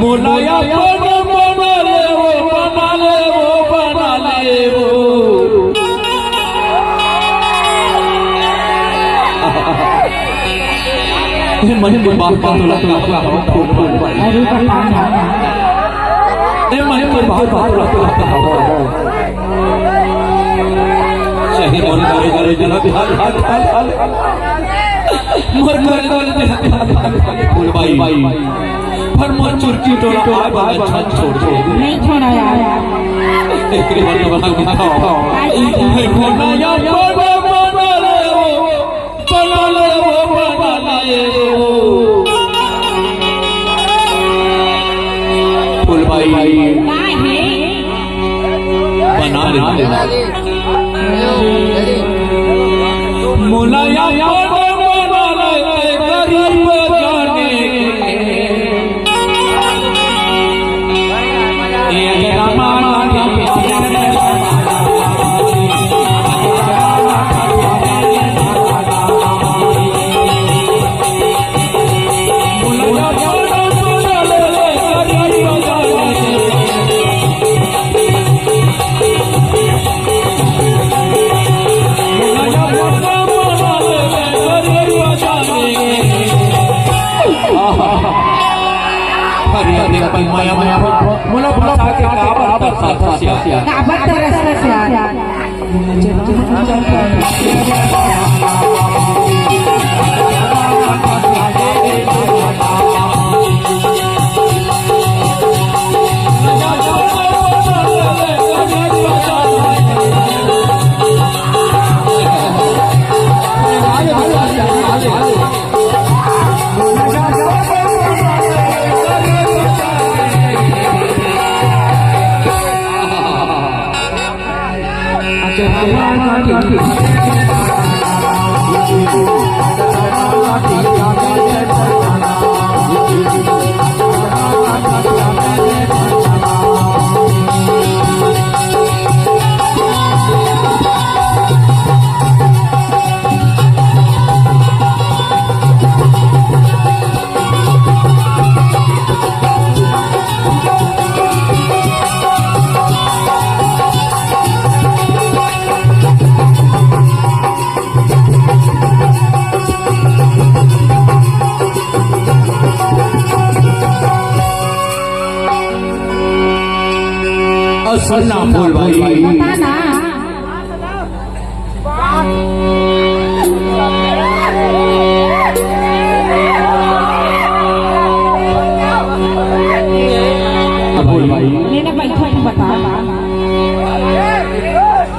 मोलाया बना ले वो मन बात का तो लगता अरे मन बात सही मन करे जना बिहार मर फूल भाई पर मन चुरकी टोला भाई छत छोड़ दो नहीं छोड़ा यार एक बार बना बताओ खोना या बना ले वो फूल भाई बना ले मोलाया गरीब जाने माया माया मुला बता के काबत तरसता से सुनना फूल भाई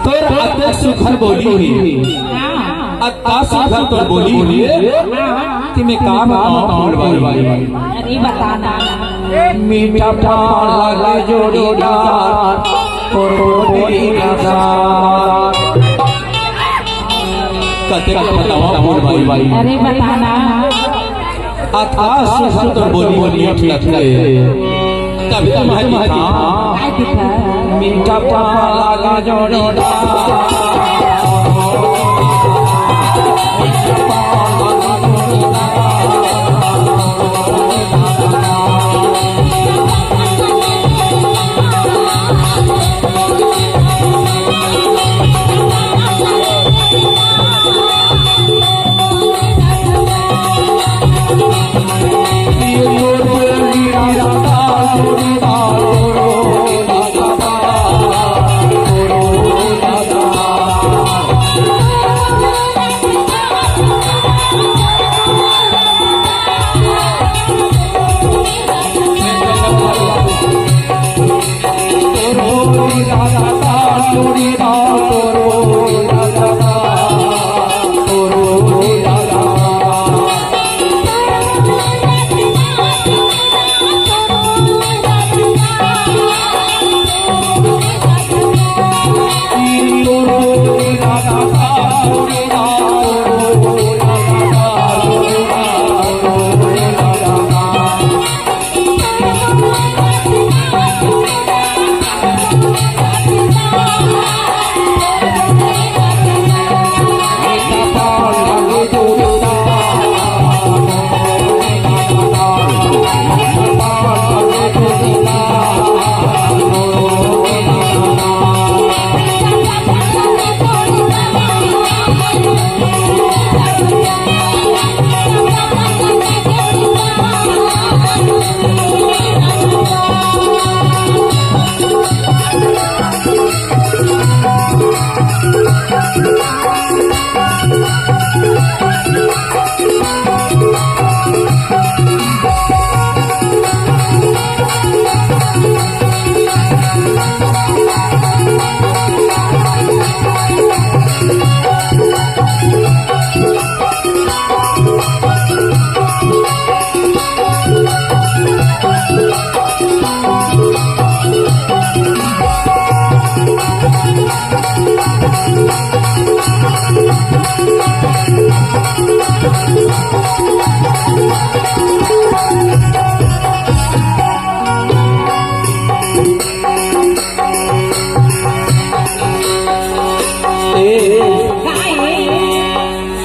तो सुखर बोली सुखर तो बोली कि मैं काम भाई अरे बताना मीठा पाला जोड़ीदार कते बताओ भाई अरे बताना सुखर तो बोली लगते तभी मीठा पाला जोड़ीदार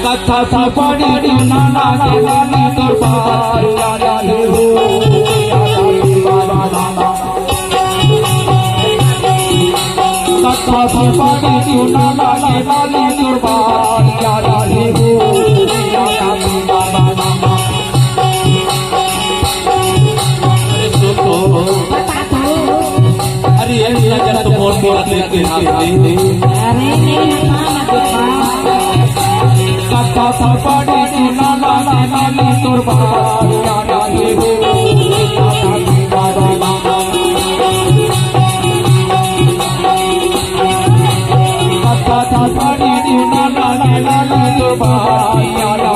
कथा सापड़ी नाना के नानी दरबार यारा हो कथा सापड़ी नाना के नानी दरबार यारा हो अरे ये जरा तो मोर मोर लेके हाथ दे अरे नहीं कथा सापड़ी नाना के नानी दरबार यारा हो कथा सापड़ी नाना के नानी दरबार यारा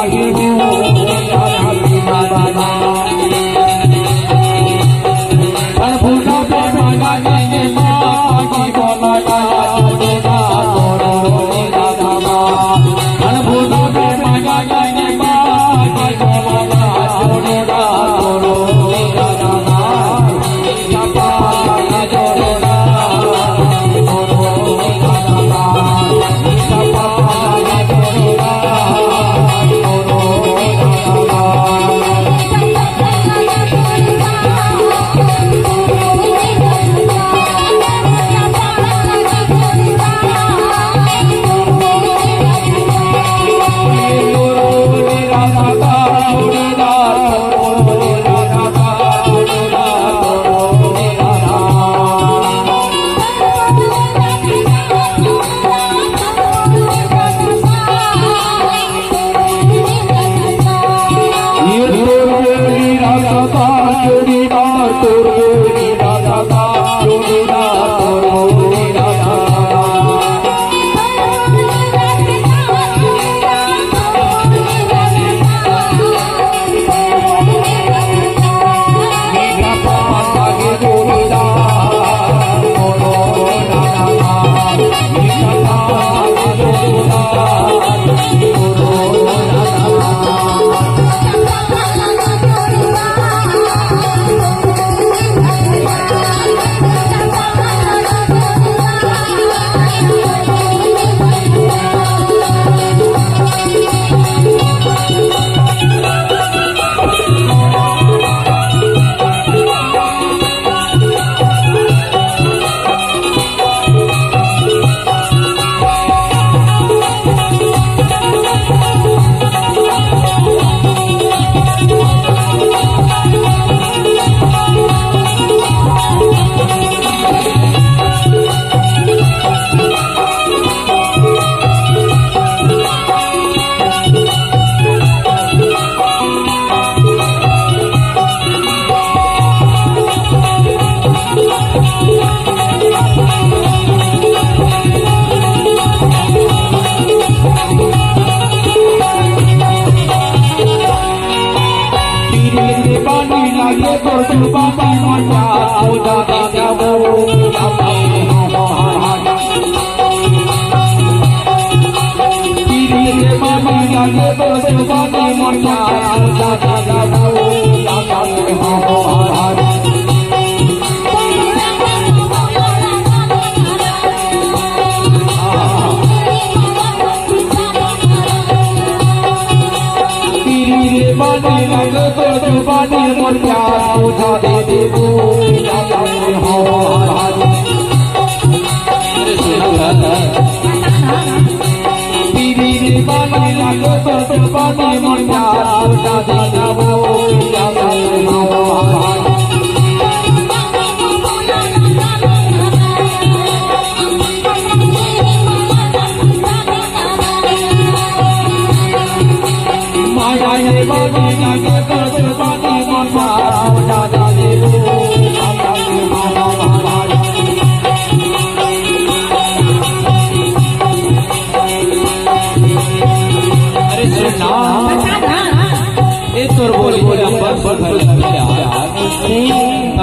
Bani,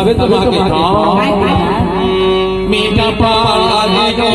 তবে তোমাকে काय काय মেয়েটা পালা লাগে